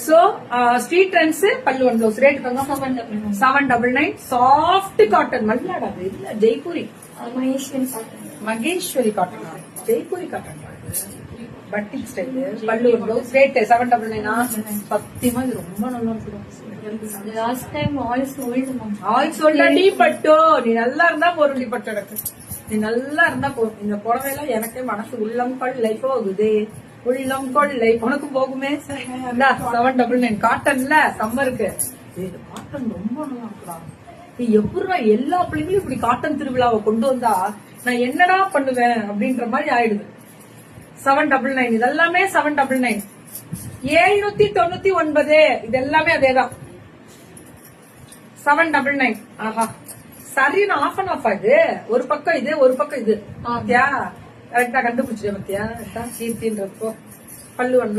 so street trends பல்லு one blouse rate 799 soft cotton மல்லாடாது இல்ல Jaipuri Maheshwari cotton Jaipuri cotton batik style பல்லு ஒன் ப்ளவுஸ் ரேட் 799 சத்தியமா இது ரொம்ப நல்லா இருக்கும் லாஸ்ட் டைம் ஆல் சோல்டடி பட்டோ நீ நல்லா இருந்தா போறடி பட்டு எனக்கு நீ நல்லா இருந்தா போதும் இந்த புடவைலாம் எனக்கே மனசு உள்ளம் கொள்ளை போகுது உள்ளம் கொள்ளை உனக்கு போகுமே 799 காட்டன்ல சம்மருக்கு காட்டன் ரொம்ப நல்லா இருக்குடா நீ எப்படா எல்லா பிள்ளைங்களும் இப்படி காட்டன் திருவிழாவை கொண்டு வந்தா நான் என்னடா பண்ணுவேன் அப்படின்ற மாதிரி ஆயிடுது 799 இதெல்லாமே 799 799 இது எல்லாமே அதேதான் 799 ஆஹா சரி நான் ஆஃப் அண்ட் ஆஃப் ஆகுது ஒரு பக்கம் இது ஒரு பக்கம் இது கரெக்டா கண்டுபிடிச்சிட்டேன் பத்தியா கீர்த்தின்றப்போ பல்லு ஒன்